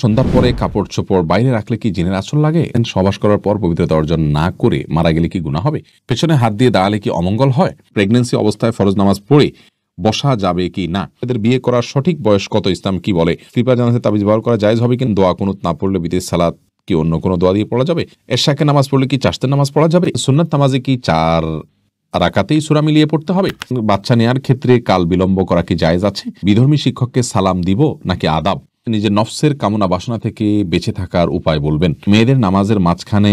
সন্ধ্যার পরে কাপড় চোপড় বাইরে রাখলে কি জিনের আঁচল লাগে? সহবাস করার পর পবিত্রতা অর্জন না করে মারা গেলে কি গুনাহ হবে? পেছনে হাত দিয়ে দাঁড়ালে কি অমঙ্গল হয়? প্রেগন্যান্সি অবস্থায় ফরজ নামাজ পড়ে বসা যাবে কি না? এদের বিয়ে করার সঠিক বয়স কত? ইসলাম কি বলে? কৃপা জানাতে তাবিজ ব্যবহার করা জায়েজ হবে কিনা? দোয়া কুনুত না পড়লে বিদেশ সালাত কি অন্য কোনো দোয়া দিয়ে পড়া যাবে? এরশাকে নামাজ পড়লে কি চাশতের নামাজ পড়া যাবে? সুন্নাত নামাজে কি 4 রাকাতেই সূরা মিলিয়ে পড়তে হবে? বাচ্চা নেয়ার ক্ষেত্রে কাল বিলম্ব করা কি জায়েজ আছে? বিধর্মী শিক্ষককে সালাম দিব নাকি আদাব? নিজের নফসের কামনা বাসনা থেকে বেঁচে থাকার উপায় বলবেন। মেয়েদের নামাজের মাঝখানে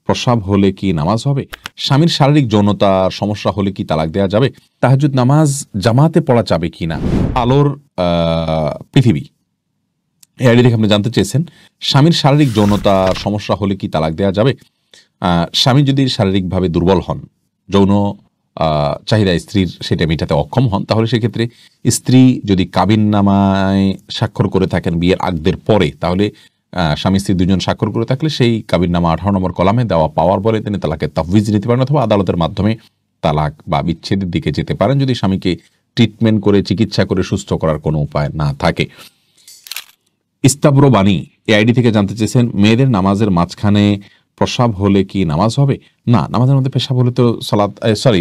প্রস্রাব হলে কি নামাজ হবে? স্বামীর শারীরিক যৌনতার সমস্যা হলে কি তালাক দেওয়া যাবে? তাহাজ্জুদ নামাজ জামাতে পড়া যাবে কিনা? আলোর পৃথিবী এই দেখে আপনি জানতে চেয়েছেন স্বামীর শারীরিক যৌনতার সমস্যা হলে কি তালাক দেওয়া যাবে? স্বামী যদি শারীরিকভাবে দুর্বল হন, যৌন চাহিদা স্ত্রীর সেটা মেটাতে অক্ষম হন, তাহলে সেক্ষেত্রে স্ত্রী যদি কাবিননামায় স্বাক্ষর করে থাকেন বিয়ের আগদের পরে, তাহলে স্বামী স্ত্রী দুজন স্বাক্ষর করে থাকলে সেই কাবিননামা 18 নম্বর কলামে দেওয়া পাওয়ার বলে তিনি তালাকের তাফউইজ নিতে পারেন অথবা আদালতের মাধ্যমে তালাক বা বিচ্ছেদের দিকে যেতে পারেন যদি স্বামীকে ট্রিটমেন্ট করে চিকিৎসা করে সুস্থ করার কোনো উপায় না থাকে। ইস্তাবরো বাণী এই আইডি থেকে জানতে চেয়েছেন মেয়েদের নামাজের মাঝখানে প্রস্রাব হলে কি নামাজ হবে? না, নামাজের মধ্যে পেশাব হলে তো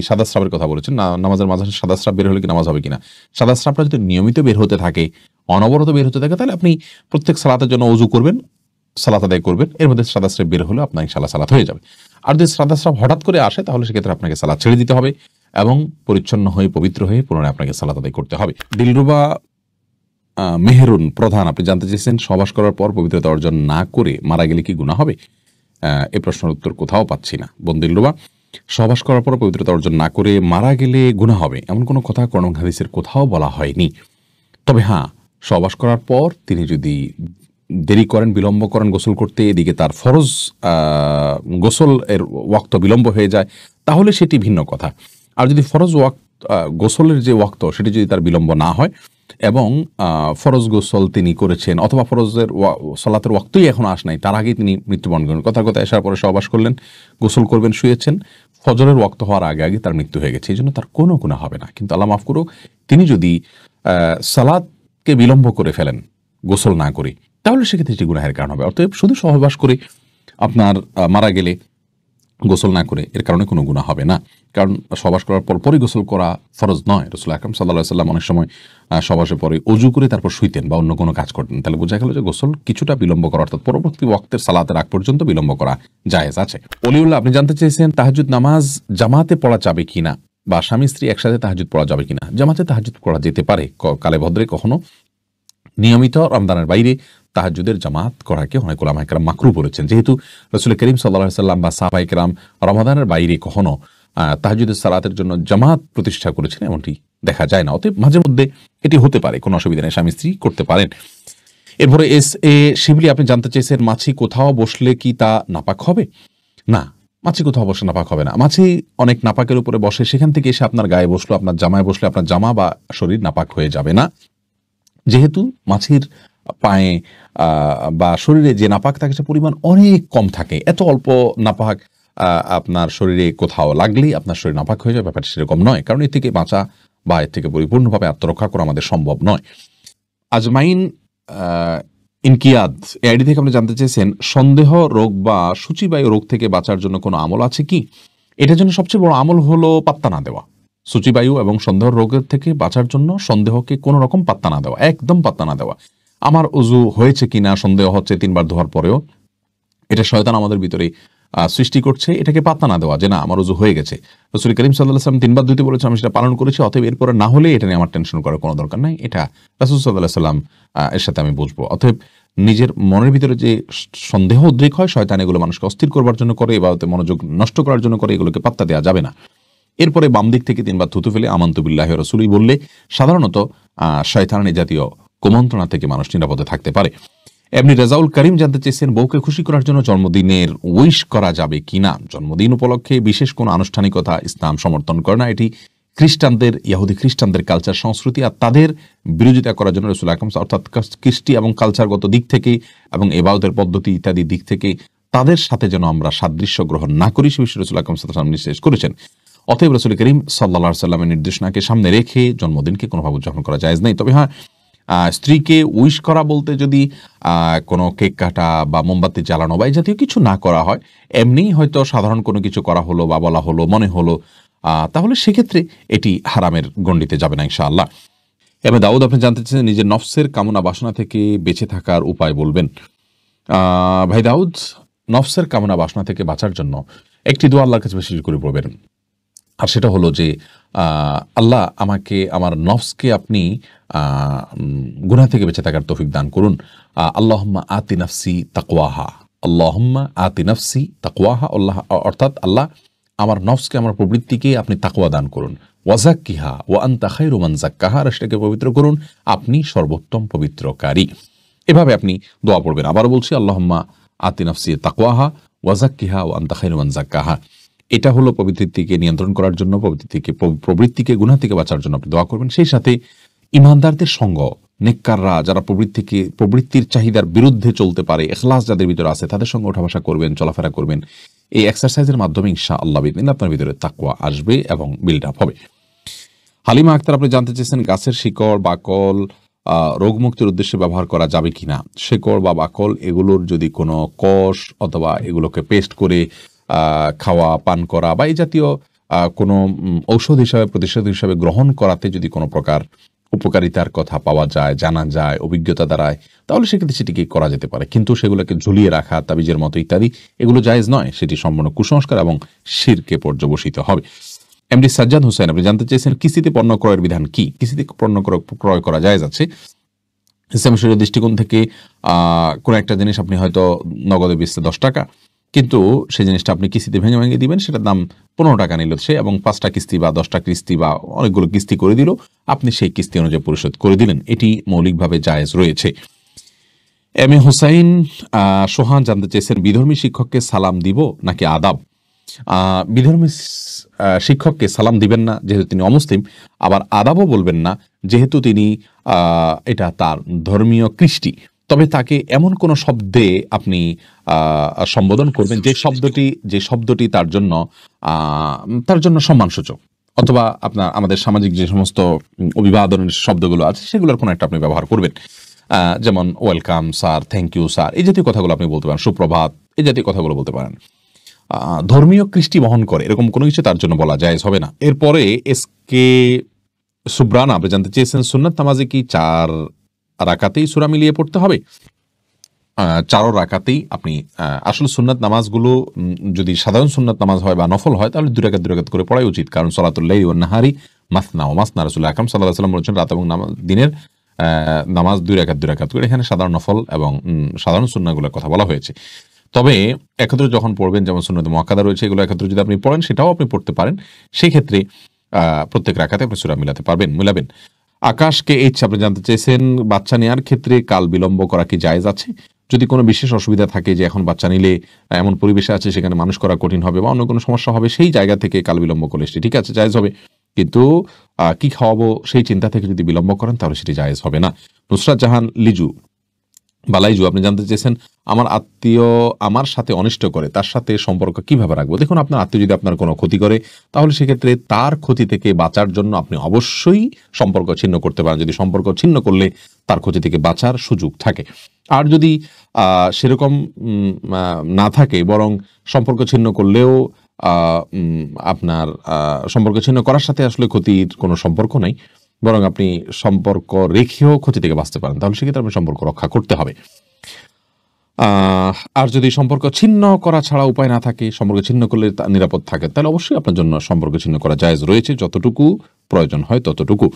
সাদা স্রাবের কথা বলেছেন না, নামাজের মাঝে সাদা স্রাব বের হলে কি নামাজ হবে কিনা? সাদা স্রাবটা যদি নিয়মিত বের হতে থাকে, অনবরত বের হতে থাকে, তাহলে আপনি প্রত্যেক সালাতের জন্য ওযু করবেন, সালাত আদায় করবেন, এর মধ্যে সাদা স্রাব বের হলে আপনার ইনশাআল্লাহ সালাত হয়ে যাবে। আর যদি সাদা স্রাব হঠাৎ করে আসে তাহলে সেক্ষেত্রে আপনাকে সালাত ছেড়ে দিতে হবে এবং পরিচ্ছন্ন হয়ে পবিত্র হয়ে পুনরায় আপনাকে সালাত আদায় করতে হবে। দিলরুবা মেহেরুন প্রধান আপনি জানতে চেয়েছেন সহবাস করার পর পবিত্রতা অর্জন না করে মারা গেলে কি গুনাহ হবে? এ প্রশ্নের উত্তর কোথাও পাচ্ছি না। বন্দিলরুবা সহবাস করার পর পবিত্রতা অর্জন না করে মারা গেলে গুনাহ হবে এমন কোনো কথা কোরআন হাদিসের কোথাও বলা হয়নি। তবে হ্যাঁ, সহবাস করার পর তিনি যদি দেরি করেন, বিলম্ব করেন গোসল করতে, এদিকে তার ফরজ গোসল এর ওয়াক্ত বিলম্ব হয়ে যায়, তাহলে সেটি ভিন্ন কথা। আর যদি ফরজ গোসলের যে ওয়াক্ত সেটি যদি তার বিলম্ব না হয় এবং ফরজ গোসল তিনি করেছেন অথবা ফরজের সালাতের ওয়াক্তই এখনো আস নাই, তার আগেই তিনি মৃত্যুবরণ করেন, কথার কথা আসার পরে সহবাস করলেন, গোসল করবেন, শুয়েছেন, ফজরের ওয়াক্ত হওয়ার আগে আগে তার মৃত্যু হয়ে গেছে, এই জন্য তার কোনো গুনাহ হবে না। কিন্তু আল্লাহ মাফ করুক, তিনি যদি সালাতকে বিলম্ব করে ফেলেন গোসল না করে, তাহলে সেক্ষেত্রে এটি গুনাহের কারণ হবে। অতএব শুধু সহবাস করে আপনার মারা গেলে গোসল না করে এর কারণে কোনো গুনাহ হবে না, কারণ সহবাস করার পরপরই গোসল করা ফরজ নয়। রাসূল আকরাম সাল্লাল্লাহু আলাইহি ওয়াসাল্লাম অনেক সময় সহবাসের পরে ওযু করে তারপর শুইতেন বা অন্য কোনো কাজ করতেন, তাহলে বোঝা গেল যে গোসল কিছুটা বিলম্ব করা অর্থাৎ পরবর্তী ওয়াক্তের সালাতের আগ পর্যন্ত বিলম্ব করা জায়েজ আছে। ওলিউল্লাহ আপনি জানতে চেয়েছেন তাহাজ্জুদ নামাজ জামাতে পড়া যাবে কিনা বা স্বামী স্ত্রী একসাথে তাহাজ্জুদ পড়া যাবে কিনা? জামাতে তাহাজ্জুদ পড়া যেতে পারে কালে ভদ্রে, কখনো নিয়মিত রমজানের বাইরে তাহাজ্জুদের জামাত করাকে অনেক উলামায়ে কেরাম মাকরুহ বলেছেন, যেহেতু রাসূল করিম সাল্লাল্লাহু আলাইহি ওয়াসাল্লাম বা সাহাবায়ে কেরাম রমাদানের বাইরে কখনো তাহাজ্জুদের সালাতের জন্য জামাত প্রতিষ্ঠা করেছেন এমনটি দেখা যায় না। অতএব মাঝে মধ্যে এটি হতে পারে, কোনো অসুবিধা নেই, স্বামী স্ত্রী করতে পারেন। এরপরে শিবলি আপনি জানতে চেয়েছেন মাছি কোথাও বসলে কি তা নাপাক হবে? না, মাছি কোথাও বসে নাপাক হবে না। মাছি অনেক নাপাকের উপরে বসে, সেখান থেকে এসে আপনার গায়ে বসলো, আপনার জামায় বসলে আপনার জামা বা শরীর নাপাক হয়ে যাবে না, যেহেতু মাছির পায়ে বা শরীরে যে নাপাক থাকে সে পরিমাণ অনেক কম থাকে। এত অল্প নাপাক আপনার শরীরে কোথাও লাগলেই আপনার শরীর নাপাক হয়ে যায়, ব্যাপারটা সেরকম নয়, কারণ এর থেকে বাঁচা বা এর থেকে পরিপূর্ণভাবে আত্মরক্ষা করা আমাদের সম্ভব নয়। আজমাইন ইনকিয়াদ এই আইডি থেকে আপনি জানতে চেয়েছেন সন্দেহ রোগ বা সূচিবায়ু রোগ থেকে বাঁচার জন্য কোনো আমল আছে কি? এটার জন্য সবচেয়ে বড় আমল হলো পাত্তা না দেওয়া। সূচিবায়ু এবং সন্দেহ রোগের থেকে বাঁচার জন্য সন্দেহকে কোনো রকম পাত্তা না দেওয়া, একদম পাত্তা না দেওয়া। আমার ওযু হয়েছে কিনা সন্দেহ হচ্ছে 3 বার ধোয়ার পরেও, এটা শয়তান আমাদের ভিতরে সৃষ্টি করছে, এটাকে পাত্তা না দেওয়া যে না আমার ওযু হয়ে গেছে। রাসূল করিম সাল্লাল্লাহু আলাইহি ওয়াসাল্লাম 3 বার ধুতে বলেছেন, আমি সেটা পালন করেছি, অতএব এরপরে না হলে এটা নিয়ে আমার টেনশন করার কোনো দরকার নাই, এটা রাসূল সাল্লাল্লাহু আলাইহি ওয়াসাল্লাম এর সাথে আমি বুঝবো। অতএব নিজের মনের ভিতরে যে সন্দেহ উদ্রেক হয়, শয়তান এগুলো মানুষকে অস্থির করবার জন্য করে, এবাদতে মনোযোগ নষ্ট করার জন্য করে, এগুলোকে পাত্তা দেওয়া যাবে না। এরপরে বাম দিক থেকে 3 বার থুতু ফেলে আমানতু বিল্লাহি ওয়া রাসূলিহি বললে সাধারণত শয়তানের এই জাতীয় কুমন্ত্রণা থেকে মানুষ নিরাপদে থাকতে পারে। এমনি রেজাউল করিম জানতে চেয়েছেন বউকে খুশি করার জন্য জন্মদিনের উইশ করা যাবে কিনা? জন্মদিন উপলক্ষে বিশেষ কোনো আনুষ্ঠানিকতা ইসলাম সমর্থন করে না, এটি ইহুদি খ্রিস্টানদের কালচার সংস্কৃতি, আর তাদের বিরোধিতা করার জন্য রাসূল আকরাম অর্থাৎ কৃষ্টি এবং কালচারগত দিক থেকে এবং ইবাদতের পদ্ধতি ইত্যাদি দিক থেকে তাদের সাথে যেন আমরা সাদৃশ্য গ্রহণ না করি, সে বিষয়ে রাসূল আকরাম সাল্লাল্লাহু আলাইহি ওয়াসাল্লাম নির্দেশ করেছেন। অতএব রাসূল করিম সাল্লাল্লাহু আলাইহি ওয়াসাল্লামের নির্দেশনাকে সামনে রেখে জন্মদিনকে কোনোভাবে উদযাপন করা জায়েজ নেই। তবে হ্যাঁ, স্ত্রীকে উইশ করা বলতে যদি কোনো কেক কাটা বা মোমবাতি জ্বালানো বা এই জাতীয় কিছু না করা হয়, এমনিই হয়তো সাধারণ কোনো কিছু করা হলো বা বলা হলো, মনে হলো, তাহলে সেক্ষেত্রে এটি হারামের গণ্ডিতে যাবে না ইনশাআল্লাহ। এবার দাউদ আপনি জানতে চাচ্ছেন নিজের নফসের কামনা বাসনা থেকে বেঁচে থাকার উপায় বলবেন। ভাই দাউদ, নফসের কামনা বাসনা থেকে বাঁচার জন্য একটি দোয়া আল্লাহর কাছে বেশি করে পড়বেন, আর সেটা হলো যে আল্লাহ আমাকে আমার নফসকে আপনি গুনাহ থেকে বেঁচে থাকার তৌফিক দান করুন। আল্লাহুম্মা আতি নাফসি তাকওয়াহা, আল্লাহুম্মা আতি নাফসি তাকওয়াহা, আল্লাহ অর্থাৎ আল্লাহ আমার নফসকে, আমার প্রবৃত্তিকে আপনি তাকওয়া দান করুন। ওয়াজাক্কিহা ওয়া আনতা খায়রু মান যাক্কাহা, সেটাকে পবিত্র করুন, আপনি সর্বোত্তম পবিত্রকারী। এভাবে আপনি দোয়া পড়বেন। আবারও বলছি, আল্লাহুম্মা আতি নাফসি তাকওয়াহা ওয়াজাক্কিহা ওয়া আনতা খায়রু মান যাক্কাহা। এটা হলো প্রবৃত্তিকে নিয়ন্ত্রণ করার জন্য, প্রবৃত্তিকে গুনাহ থেকে বাঁচার জন্য আপনি দোয়া করবেন। সেই সাথে ইমানদারদের সঙ্গ, নেককাররা যারা প্রবৃত্তির চাহিদার বিরুদ্ধে চলতে পারে, ইখলাস যাদের ভিতরে আছে, তাদের সঙ্গে ওঠা বসা করবেন, চলাফেরা করবেন। এই এক্সারসাইজের মাধ্যমে ইনশাআল্লাহ বিদিন আপনার ভিতরে তাকওয়া আসবে এবং বিল্ড আপ হবে। হালিমা আক্তার আপনি জানতে চেয়েছেন গাছের শিকড় বাকল রোগমুক্তির উদ্দেশ্যে ব্যবহার করা যাবে কিনা। শিকড় বা বাকল এগুলোর যদি কোনো কষ অথবা এগুলোকে পেস্ট করে খাওয়া, পান করা বা এই জাতীয় কোনো ঔষধ হিসাবে, প্রতিষেধক হিসাবে গ্রহণ করাতে যদি কোনো প্রকার উপকারিতার কথা পাওয়া যায়, জানা যায়, অভিজ্ঞতা দ্বারায়, তাহলে সেক্ষেত্রে সেটিকে করা যেতে পারে। কিন্তু সেগুলোকে ঝুলিয়ে রাখা, তাবিজের মতো ইত্যাদি, এগুলো জায়েজ নয়। সেটি সম্পূর্ণ কুসংস্কার এবং শিরকে পর্যবসিত হবে। এমডি সাজ্জাদ হোসেন আপনি জানতে চেয়েছেন কিস্তিতে পণ্য ক্রয়ের বিধান কি। কিস্তিতে পণ্য ক্রয় করা জায়েজ আছে ইসলামী শরীয়তের দৃষ্টিকোণ থেকে। কোনো একটা জিনিস আপনি হয়তো নগদে বেচতে 10 টাকা, কিন্তু সেই জিনিসটা আপনি কিস্তিতে ভেঙে ভেঙে দিবেন, সেটার দাম 15 টাকা নিল সে, এবং 5টা কিস্তি বা 10টা কিস্তি বা অনেকগুলো কিস্তি করে দিল, আপনি সেই কিস্তি অনুযায়ী পরিশোধ করে দিলেন, এটি মৌলিকভাবে জায়েজ রয়েছে। এম এ হোসাইন সোহান জানতে চেয়েছেন বিধর্মী শিক্ষককে সালাম দিব নাকি আদাব। বিধর্মী শিক্ষককে সালাম দিবেন না যেহেতু তিনি অমুসলিম, আবার আদাবও বলবেন না যেহেতু তিনি এটা তার ধর্মীয় কৃষ্টি। তবে তাকে এমন কোনো শব্দে আপনি সম্বোধন করবেন যে শব্দটি তার জন্য সম্মানসূচক, অথবা আমাদের সামাজিক যে সমস্ত অভিবাদনের শব্দগুলো আছে সেগুলোর কোনো একটা আপনি ব্যবহার করবেন। যেমন welcome sir, thank you sir, এই জাতীয় কথাগুলো আপনি বলতে পারেন, সুপ্রভাত, এই জাতীয় কথাগুলো বলতে পারেন। ধর্মীয় কৃষ্টি বহন করে এরকম কোনো কিছু তার জন্য বলা জায়েজ হবে না। এরপরে এসকে সুব্রানা আপনি জানতে চেয়েছেন সুন্নাত নামাজে কি 4 রাকাতেই সূরা মিলিয়ে পড়তে হবে। 4 রাকাতেই আপনি আসলে সুন্নাত নামাজগুলো যদি সাধারণ সুন্নাত নামাজ হয় বা নফল হয় তাহলে 2 রাকাত করে পড়াই উচিত, কারণ সলাতুল লাইলি ওয়ান নাহারি মাসনা ওয়া মাসনা, রাসূল আকরাম সাল্লাল্লাহু আলাইহি ওয়াসাল্লাম বলেছেন রাত এবং দিনের নামাজ 2 রাকাত করে। এখানে সাধারণ নফল এবং সাধারণ সুন্নাহগুলোর কথা বলা হয়েছে। তবে একত্রে যখন পড়বেন, যেমন সুন্নাত মুআক্কাদা রয়েছে, এগুলো একত্রে যদি আপনি পড়েন সেটাও আপনি পড়তে পারেন। সেই ক্ষেত্রে প্রত্যেক রাকাতে আপনি সূরা মিলাবেন। আকাশকে আপনি জানতে চেয়েছেন বাচ্চা নেওয়ার ক্ষেত্রে কাল বিলম্ব করা কি জায়েজ আছে। যদি কোনো বিশেষ অসুবিধা থাকে যে এখন বাচ্চা নিলে এমন পরিবেশে আছে সেখানে মানুষ করা কঠিন হবে বা অন্য কোনো সমস্যা হবে, সেই জায়গা থেকে কাল বিলম্ব করলে সেটি ঠিক আছে, জায়েজ হবে। কিন্তু কি খাওয়াবো সেই চিন্তা থেকে যদি বিলম্ব করেন তাহলে সেটি জায়েজ হবে না। নুসরাত জাহান বালাইজু আপনি জানতে চেয়েছেন আমার আত্মীয় আমার সাথে অনিষ্ট করে, তার সাথে সম্পর্ক কিভাবে রাখবো। দেখুন, আপনার আত্মীয় যদি আপনার কোনো ক্ষতি করে তাহলে সেক্ষেত্রে তার ক্ষতি থেকে বাঁচার জন্য আপনি অবশ্যই সম্পর্ক ছিন্ন করতে পারেন, যদি সম্পর্ক ছিন্ন করলে তার ক্ষতি থেকে বাঁচার সুযোগ থাকে। আর যদি সেরকম না থাকে, বরং সম্পর্ক ছিন্ন করলেও আপনার সম্পর্ক ছিন্ন করার সাথে আসলে ক্ষতির কোনো সম্পর্ক নাই, বরং আপনি সম্পর্ক রেখেও ক্ষতি থেকে বাঁচতে পারেন, তাহলে সেক্ষেত্রে আপনি সম্পর্ক রক্ষা করতে হবে। আর যদি সম্পর্ক ছিন্ন করা ছাড়া উপায় না থাকে, সম্পর্ক ছিন্ন করলে নিরাপদ থাকে, তাহলে অবশ্যই আপনার জন্য সম্পর্ক ছিন্ন করা জায়েজ রয়েছে, যতটুকু প্রয়োজন হয় ততটুকু।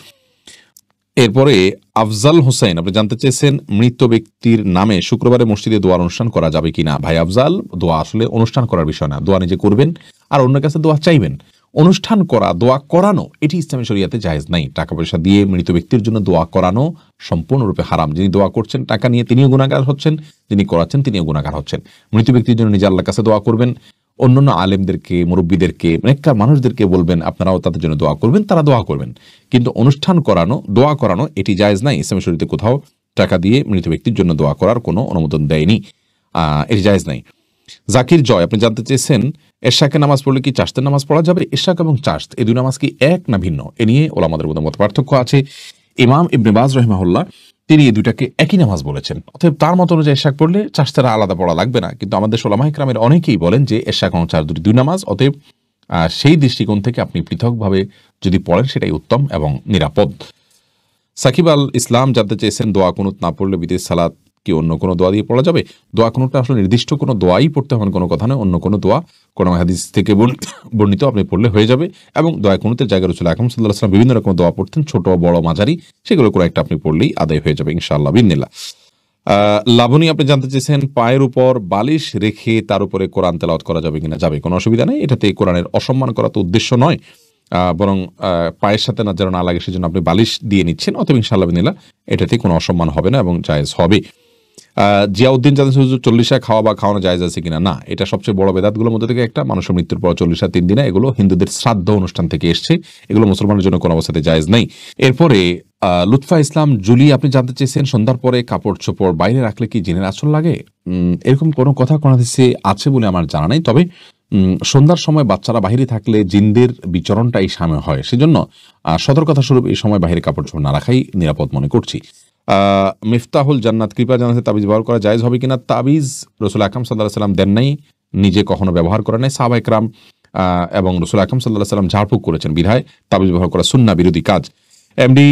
এরপরে আফজাল হোসেন আপনি জানতে চেয়েছেন মৃত ব্যক্তির নামে শুক্রবারে মসজিদে দোয়ার অনুষ্ঠান করা যাবে কিনা। ভাই আফজাল, দোয়া আসলে অনুষ্ঠান করার বিষয় না, দোয়া নিজে করবেন আর অন্যের কাছে দোয়া চাইবেন। অনুষ্ঠান করা, দোয়া করানো, এটি ইসলামী শরিয়াতে জায়েজ নাই। টাকা পয়সা দিয়ে মৃত ব্যক্তির জন্য দোয়া করানো সম্পূর্ণরূপে হারাম। যিনি দোয়া করছেন টাকা নিয়ে তিনিও গুনাহগার হচ্ছেন, যিনি করাচ্ছেন তিনিও গুনাহগার হচ্ছেন। মৃত ব্যক্তির জন্য নিজে আল্লাহর কাছে দোয়া করবেন, অন্যান্য আলেমদেরকে, মুরব্বীদেরকে, নেককার মানুষদেরকে বলবেন আপনারাও তাদের জন্য দোয়া করবেন, তারা দোয়া করবেন। কিন্তু অনুষ্ঠান করানো, দোয়া করানো এটি জায়েজ নাই। ইসলামী শরিয়াতে কোথাও টাকা দিয়ে মৃত ব্যক্তির জন্য দোয়া করার কোনো অনুমোদন দেয়নি, এটি জায়েজ নাই। জাকির জয় আপনি জানতে চেয়েছেন এশাকে নামাজ পড়লে কি চাশতের নামাজ পড়া যাবে। এশাক এবং চাশত এই দুই নামাজ কি এক না ভিন্ন, এ নিয়ে ওলামাদের মধ্যে মত পার্থক্য আছে। ইমাম ইবনে বাজ রাহিমাহুল্লাহ তিনি এই দুইটাকে একই নামাজ বলেছেন। অতএব তার মত অনুযায়ী এশাক পড়লে চাষতারা আলাদা পড়া লাগবে না। কিন্তু আমাদের ওলামায়ে কেরামের অনেকেই বলেন যে এশাক এবং চার দুই নামাজ, অতএব সেই দৃষ্টিকোণ থেকে আপনি পৃথকভাবে যদি পড়েন সেটাই উত্তম এবং নিরাপদ। সাকিব আল ইসলাম জানতে চেয়েছেন, দোয়া কুনুত না পড়লে বিদেশ সালাত কি অন্য কোনো দোয়া দিয়ে পড়া যাবে? দোয়া কুনুতটা আসলে নির্দিষ্ট কোনো দোয়াই পড়তে হবে কোনো কথা নয়, অন্য কোনো দোয়া কোনো হাদিস থেকে বর্ণিত আপনি পড়লে হয়ে যাবে। এবং দোয়া কুনুতের জায়গায় রাসূল আকরাম সাল্লাল্লাহু আলাইহি ওয়াসাল্লাম বিভিন্ন রকম দোয়া পড়তেন, ছোট বড় মাঝারি, সেগুলো কোনো একটা আপনি পড়লেই আদায় হয়ে যাবে ইনশাআল্লাহ বিইذনিল্লাহ। লাবণী আপনি জানতে চেয়েছেন, পায়ের উপর বালিশ রেখে তার উপরে কোরআন তেলাওয়াত করা যাবে কিনা? যাবে, কোনো অসুবিধা নেই। এটাতে কোরআনের অসম্মান করা তো উদ্দেশ্য নয়, বরং পায়ের সাথে না যেন না লাগে সেজন্য আপনি বালিশ দিয়ে নিচ্ছেন, অতএব ইনশাআল্লাহ বিইذনিল্লাহ এটাতে কোনো অসম্মান হবে না এবং জায়েজ হবে। জিয়াউদ্দিন জানতে 40 খাওয়া বা খাওয়ানো জায়েজ আছে কিনা? না, এটা সবচেয়ে বড় বেদাতগুলোর মধ্যে থেকে একটা। মানুষের মৃত্যুর পর 40 3 দিনে, এগুলো হিন্দুদের শ্রাদ্ধ অনুষ্ঠান থেকে এসছে, এগুলো মুসলমানের জন্য কোনো অবস্থাতে জায়েজ নেই। এরপরে লুৎফা ইসলাম জুলি আপনি জানতে চেয়েছেন, সন্ধ্যার পরে কাপড় চোপড় বাইরে রাখলে কি জিনের আঁচল লাগে? এরকম কোনো কথা কোন হাদিসে আছে বলে আমার জানা নেই। তবে সন্ধ্যার সময় বাচ্চারা বাহিরে থাকলে জিনদের বিচরণটা এই সময় হয়, সেজন্য সতর্কতা স্বরূপ এই সময় বাহিরে কাপড় চোপড় না রাখাই নিরাপদ মনে করছি। মিফতাহুল জান্নাত কৃপা জানাতে, তাবিজ ব্যবহার করা জায়েজ হবে কিনা? তাবিজ রাসূল আকরাম সাল্লাল্লাহু আলাইহি ওয়াসাল্লাম দেন নাই, নিজে কখনো ব্যবহার করেন নাই। সাহাবায়ে কেরাম এবং রাসূল আকরাম সাল্লাল্লাহু আলাইহি ওয়াসাল্লাম ঝাড়ফুঁক করেছেন, বিধায় তাবিজ ব্যবহার করা সুন্নাহ বিরোধী কাজ। এমডি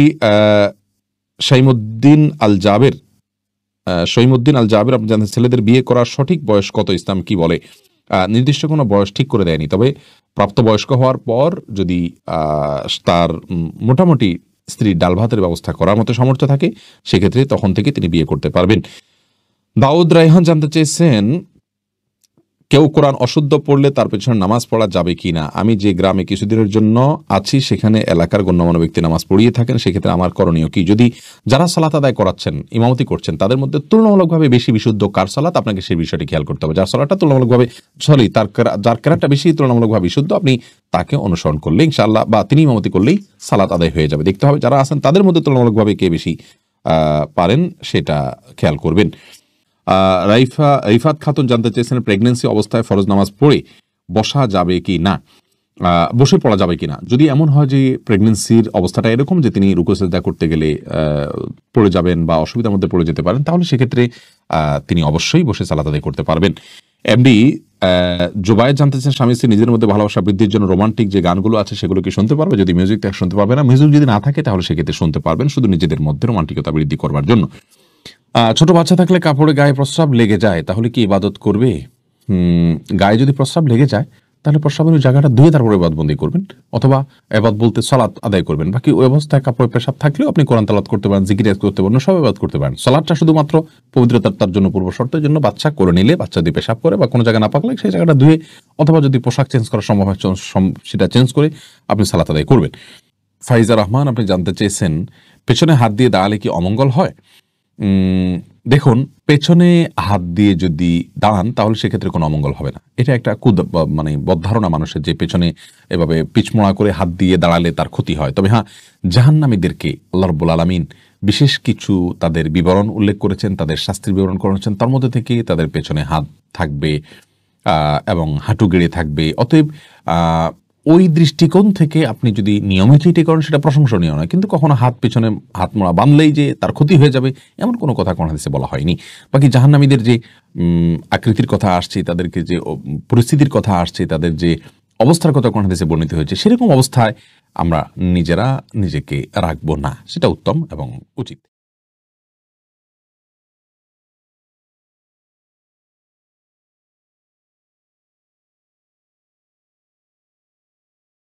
শাইমুদ্দিন আল জাবের আপনি জানেন, ছেলেদের বিয়ে করার সঠিক বয়স কত? ইসলাম কি বলে? নির্দিষ্ট কোনো বয়স ঠিক করে দেয়নি, তবে প্রাপ্তবয়স্ক হওয়ার পর যদি তার মোটামুটি স্ত্রীর ডাল ভাতের ব্যবস্থা করার মতো সামর্থ্য থাকে, সেক্ষেত্রে তখন থেকে তিনি বিয়ে করতে পারবেন। দাউদ রায়হান জানতে চেয়েছেন, কেউ কোরআন অশুদ্ধ পড়লে তার পেছনে নামাজ পড়া যাবে কি না? আমি যে গ্রামে কিছুদিনের জন্য আছি সেখানে এলাকার গণ্যমান্য ব্যক্তি নামাজ পড়িয়ে থাকেন, সেক্ষেত্রে আমার করণীয় কি? যদি যারা সালাত আদায় করাচ্ছেন, ইমামতি করছেন, তাদের মধ্যে তুলনামূলকভাবে বেশি বিশুদ্ধ কার সালাত, আপনাকে সেই বিষয়টি খেয়াল করতে হবে। যার সালাতটা তুলনামূলকভাবে যার কেরাতটা বেশি তুলনামূলকভাবে বিশুদ্ধ, আপনি তাকে অনুসরণ করলে ইনশাআল্লাহ, বা তিনি ইমামতি করলেই সালাত আদায় হয়ে যাবে। দেখতে হবে যারা আছেন তাদের মধ্যে তুলনামূলকভাবে কে বেশি পারেন সেটা খেয়াল করবেন। রিফাত খাতুন জানতে চেয়েছেন, প্রেগনেন্সি অবস্থায় ফরজ নামাজ পড়ে বসা যাবে কি না? বসে পড়া যাবে কিনা? যদি এমন হয় যে প্রেগনেন্সির অবস্থাটা এরকম যে তিনি রুকু সিজদা করতে গেলে পড়ে যাবেন বা অসুবিধার মধ্যে পড়ে যেতে পারেন, তাহলে সেক্ষেত্রে তিনি অবশ্যই বসে সালাত আদায় করতে পারবেন। এমডি জুবায়ের জানতে চান, স্বামী স্ত্রী নিজের মধ্যে ভালোবাসা বৃদ্ধির জন্য রোমান্টিক যে গানগুলো আছে সেগুলো কি শুনতে পারবে? যদি মিউজিক থাকে শুনতে পারবে না, মিউজিক যদি না থাকে তাহলে সেক্ষেত্রে শুনতে পারবেন, শুধু নিজেদের মধ্যে রোমান্টিকতা বৃদ্ধি করবার জন্য। ছোট বাচ্চা থাকলে কাপড়ে গায়ে প্রস্রাব লেগে যায়, তাহলে কি ইবাদত করবে? গায়ে যদি প্রস্রাব লেগে যায় তাহলে প্রস্রাবের ওই জায়গাটা ধুয়ে তারপরে ইবাদতবন্দি করবেন, অথবা ইবাদত বলতে সালাত আদায় করবেন। বাকি ওই অবস্থায় কাপড়ে পেশাব থাকলেও আপনি কোরআন তেলাওয়াত করতে পারেন, জিকির করতে পারেন, সব ইবাদত করতে পারেন। সালাতটা শুধুমাত্র পবিত্রতার জন্য, পূর্ব শর্তের জন্য বাচ্চা করে নিলে, বাচ্চা দিয়ে পেশাব করে বা কোনো জায়গায় না পাকলে সেই জায়গাটা ধুয়ে, অথবা যদি পোশাক চেঞ্জ করা সম্ভব হয় সেটা চেঞ্জ করে আপনি সালাত আদায় করবেন। ফাইজা রহমান আপনি জানতে চেয়েছেন, পেছনে হাত দিয়ে দাঁড়ালে কি অমঙ্গল হয়? দেখুন, পেছনে হাত দিয়ে যদি দাঁড়ান তাহলে সেক্ষেত্রে কোনো অমঙ্গল হবে না। এটা একটা মানে বদধারণা মানুষের, যে পেছনে এভাবে পিছমোড়া করে হাত দিয়ে দাঁড়ালে তার ক্ষতি হয়। তবে হ্যাঁ, জাহান্নামীদেরকে আল্লাহ রাব্বুল আলামিন বিশেষ কিছু তাদের বিবরণ উল্লেখ করেছেন, তাদের শাস্তির বিবরণ করেছেন, তার মধ্যে থেকে তাদের পেছনে হাত থাকবে এবং হাঁটু গেড়ে থাকবে। অতএব ওই দৃষ্টিকোণ থেকে আপনি যদি নিয়মিত এটি করেন সেটা প্রশংসনীয় নয়, কিন্তু কখনো হাত পেছনে হাত মোড়া বাঁধলেই যে তার ক্ষতি হয়ে যাবে এমন কোনো কথা কোন হাদিসে বলা হয়নি। বাকি জাহান্নামীদের যে আকৃতির কথা আসছে, তাদেরকে যে পরিস্থিতির কথা আসছে, তাদের যে অবস্থার কথা কোন হাদিসে বর্ণিত হয়েছে, সেরকম অবস্থায় আমরা নিজেরা নিজেকে রাখবো না, সেটা উত্তম এবং উচিত।